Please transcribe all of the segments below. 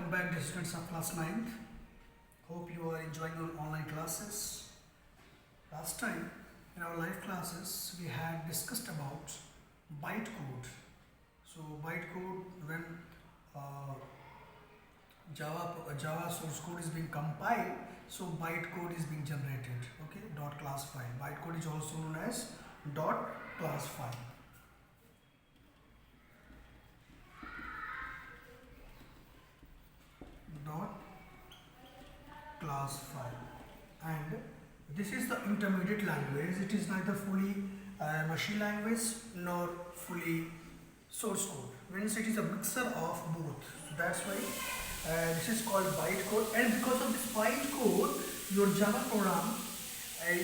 welcome back dear students of class 9th. Hope you are enjoying your online classes. Last time in our live classes we had discussed about bytecode. So bytecode, when Java source code is being compiled, so bytecode is being generated. Okay, dot class file. Bytecode is also known as dot class file. Dot class file, and this is the intermediate language. It is neither fully machine language nor fully source code. Means it is a mixture of both. So that's why this is called bytecode. And because of this bytecode, your Java program,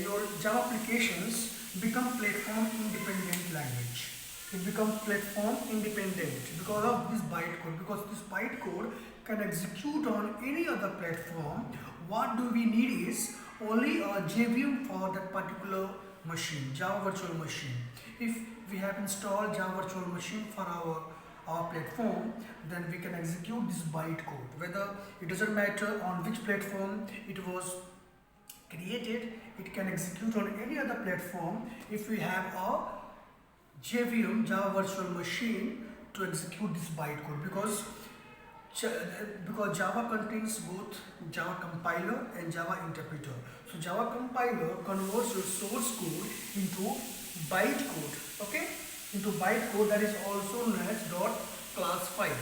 your Java applications become platform independent language. It becomes platform independent because of this bytecode. Because this bytecode can execute on any other platform. What do we need is only a JVM for that particular machine, Java virtual machine. If we have installed Java virtual machine for our platform, then we can execute this bytecode. Whether it doesn't matter on which platform it was created, it can execute on any other platform if we have a JVM, Java virtual machine, to execute this bytecode. Because Java contains both Java compiler and Java interpreter. So Java compiler converts your source code into bytecode, okay, into bytecode, that is also known as dot class file.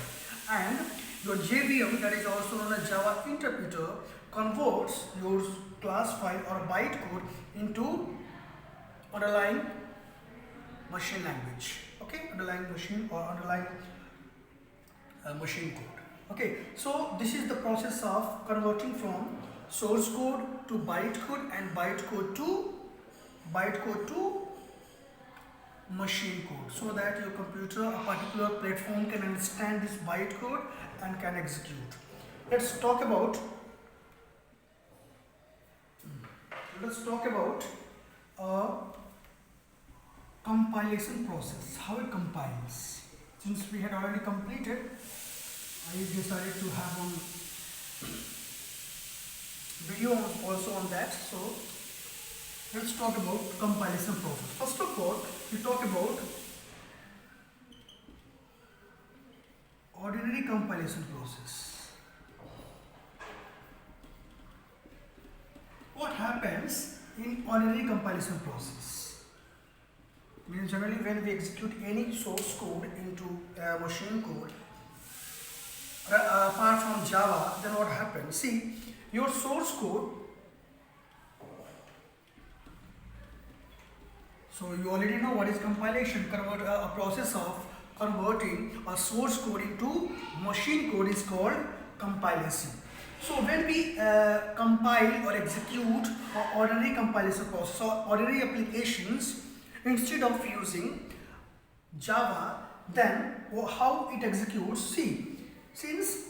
And your JVM, that is also known as Java interpreter, converts your class file or bytecode into underlying machine language, okay, underlying machine or underlying machine code. Okay, so this is the process of converting from source code to bytecode and bytecode to machine code, so that your computer, a particular platform, can understand this bytecode and can execute. Let's talk about compilation process, how it compiles. Since we had already completed, I decided to have on video also on that. So let's talk about compilation process. First of all, we talk about ordinary compilation process. What happens in ordinary compilation process? Means generally when we execute any source code into machine code, apart from Java, then what happens? See, your source code, so you already know what is compilation. A process of converting a source code into machine code is called compilation. So when we compile or execute an ordinary compilation process or ordinary applications, instead of using Java, then how it executes? See, since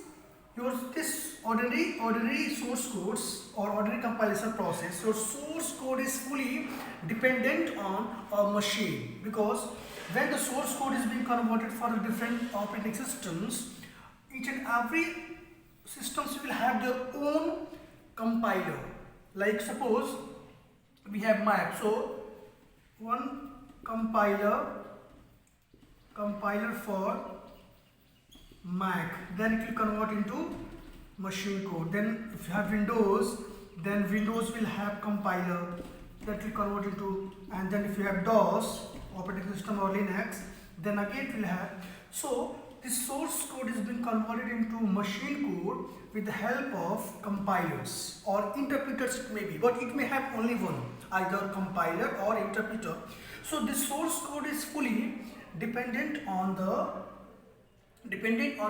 this ordinary source codes or ordinary compilation process, your source code is fully dependent on a machine, because when the source code is being converted for the different operating systems, each and every systems will have their own compiler. Like suppose we have Mac, so one compiler for Mac, then it will convert into machine code. Then if you have Windows, then Windows will have compiler that will convert into, and then if you have DOS operating system or Linux, then again it will have. So this source code is being converted into machine code with the help of compilers or interpreters, it may be, but it may have only one, either compiler or interpreter. So this source code is fully dependent on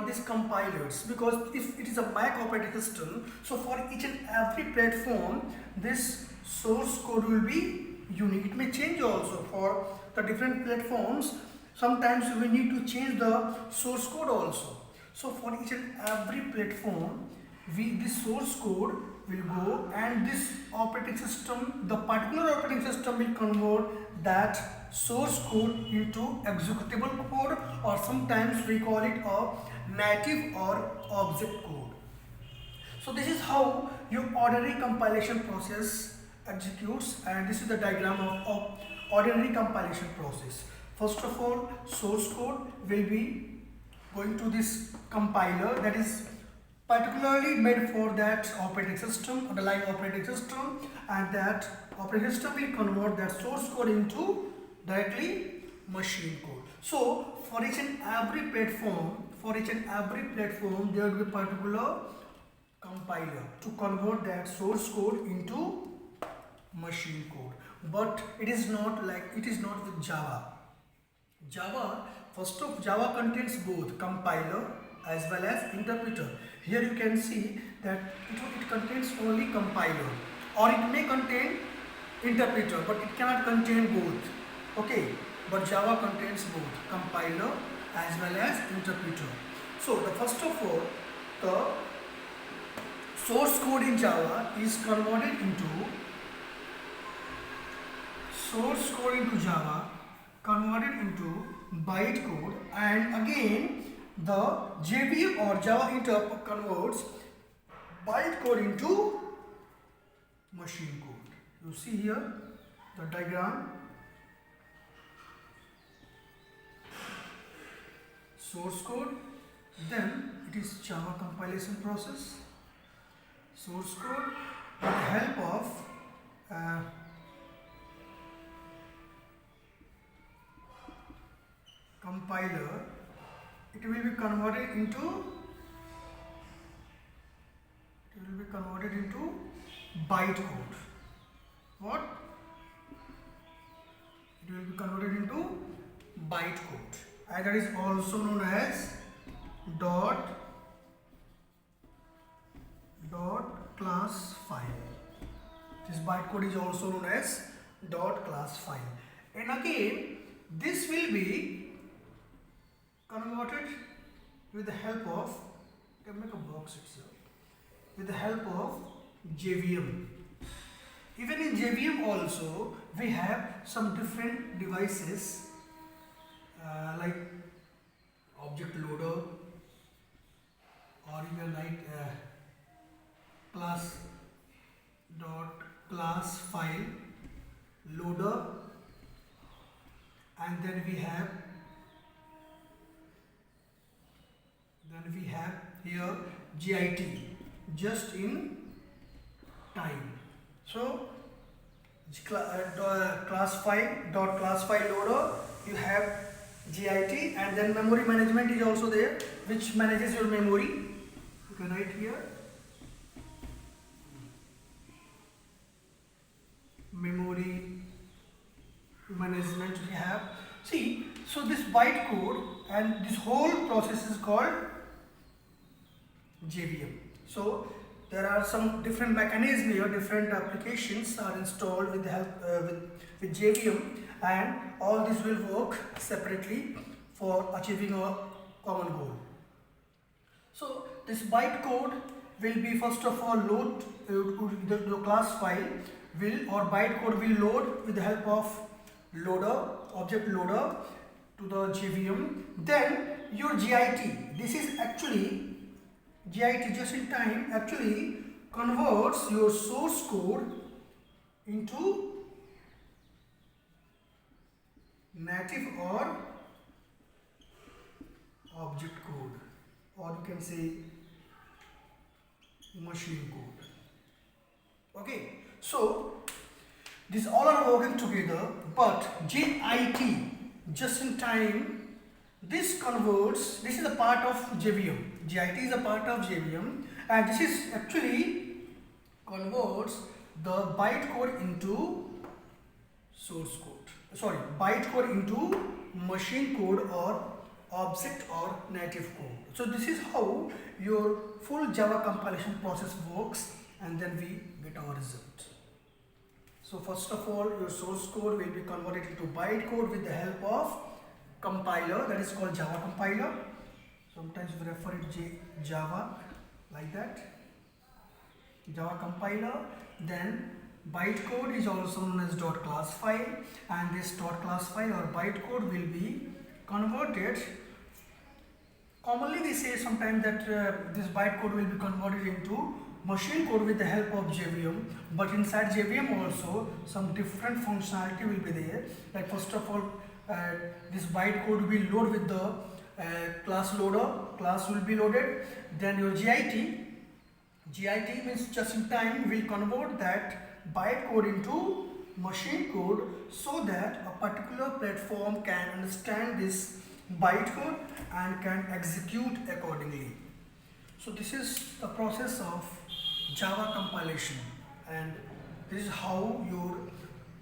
these compilers, because if it is a Mac operating system, so for each and every platform this source code will be unique. It may change also for the different platforms. Sometimes we need to change the source code also. So for each and every platform, this source code will go, and this operating system, the particular operating system, will convert that source code into executable code, or sometimes we call it a native or object code. So this is how your ordinary compilation process executes, and this is the diagram of ordinary compilation process. First of all, source code will be going to this compiler that is particularly made for that operating system, underlying operating system, and that operating system will convert that source code into directly machine code. So for each and every platform, there will be particular compiler to convert that source code into machine code. But it is not with Java. Java contains both compiler as well as interpreter. Here you can see that it contains only compiler, or it may contain interpreter, but it cannot contain both. Okay, but Java contains both compiler as well as interpreter. So the first of all, the source code in Java is converted into bytecode, and again the JVM or Java interp converts bytecode into machine code. You see here the diagram. Source code, then it is Java compilation process. Source code with the help of compiler, it will be converted into bytecode. What? It will be converted into bytecode, and that is also known as dot class file. This bytecode is also known as dot class file, and again this will be converted with the help of, you can make a box itself, with the help of JVM. Even in JVM also we have some different devices like object loader, or you can write class file loader, and then we have here JIT, just in time. So class file loader, you have JIT, and then memory management is also there, which manages your memory. You can write here memory management we have. See, so this bytecode and this whole process is called JVM. So there are some different mechanisms here, different applications are installed with the help with JVM, and all this will work separately for achieving a common goal. So this bytecode will be first of all load the class file bytecode will load with the help of object loader to the JVM. Then your JIT, this is actually JIT, just in time, actually converts your source code into native or object code, or you can say machine code. Okay, so these all are working together, but JIT, just in time, this is a part of JVM. JIT is a part of JVM, and this is actually converts the bytecode into bytecode into machine code or object or native code. So this is how your full Java compilation process works, and then we get our result. So first of all, your source code will be converted into bytecode with the help of compiler, that is called Java compiler. Sometimes we refer it Java like that, Java compiler. Then bytecode is also known as .class file, and this .class file or bytecode will be converted. Commonly we say sometimes that this bytecode will be converted into machine code with the help of JVM, but inside JVM also some different functionality will be there. Like first of all, this bytecode will load with the class loader, class will be loaded. Then your GIT means just in time will convert that bytecode into machine code so that a particular platform can understand this bytecode and can execute accordingly. So this is the process of Java compilation, and this is how your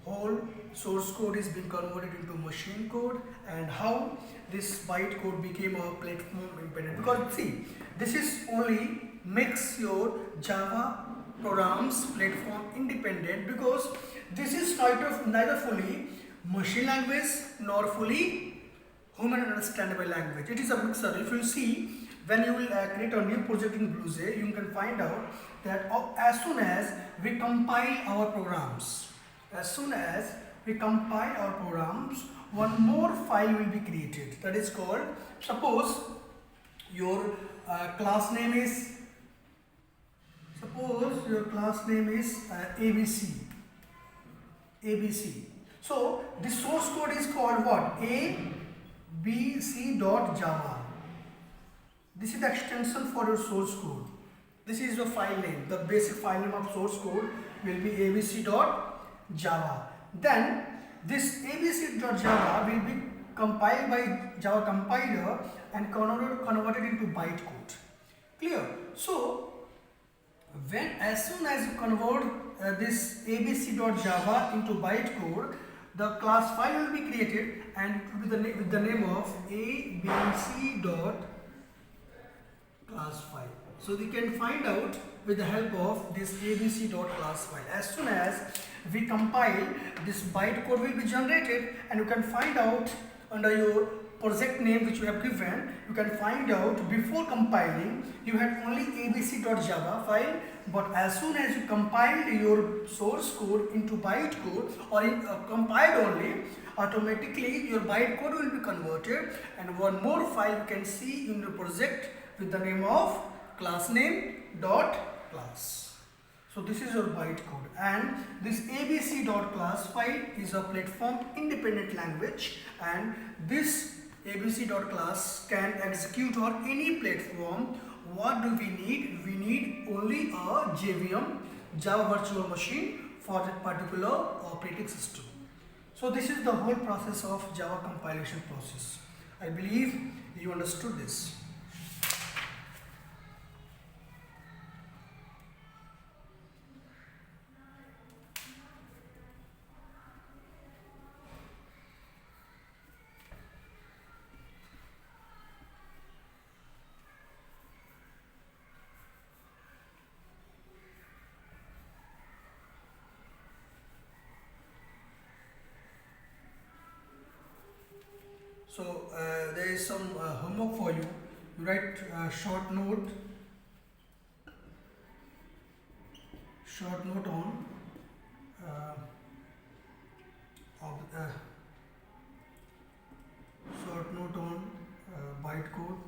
whole source code is being converted into machine code, and how this bytecode became a platform independent. Because see, this is only makes your Java programs platform independent, because this is neither fully machine language nor fully human understandable language. It is a mixer. If you see, when you will create a new project in BlueJ, you can find out that as soon as we compile our programs, one more file will be created. That is called, suppose your class name is ABC. So this source code is called what? abc.java. This is the extension for your source code. This is your file name. The basic file name of source code will be abc.java. Then this abc.java will be compiled by Java compiler and converted into bytecode. Clear? So as soon as you convert this abc.java into bytecode, the class file will be created, and it will be with the name of abc.class file. So we can find out with the help of this abc.class file. As soon as we compile, this bytecode will be generated, and you can find out under your project name which you have given. You can find out before compiling you had only abc.java file, but as soon as you compiled your source code into bytecode, or compiled only, automatically your bytecode will be converted, and one more file you can see in the project with the name of class name dot class. So this is your bytecode, and this abc.class file is a platform independent language, and this abc.class can execute on any platform. What do we need? We need only a JVM, Java Virtual Machine, for that particular operating system. So this is the whole process of Java compilation process. I believe you understood this. So there is some homework for you. You write a short note on bytecode.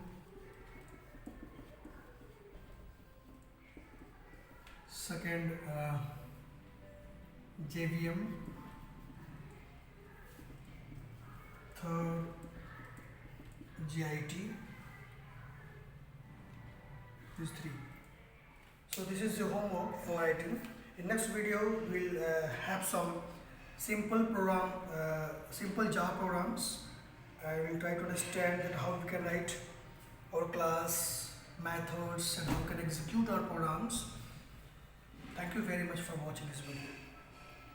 Second, JVM. Third, GIT. These three. So this is your homework for writing. In next video, we'll have some simple Java programs. I will try to understand that how we can write our class methods and how we can execute our programs. Thank you very much for watching this video.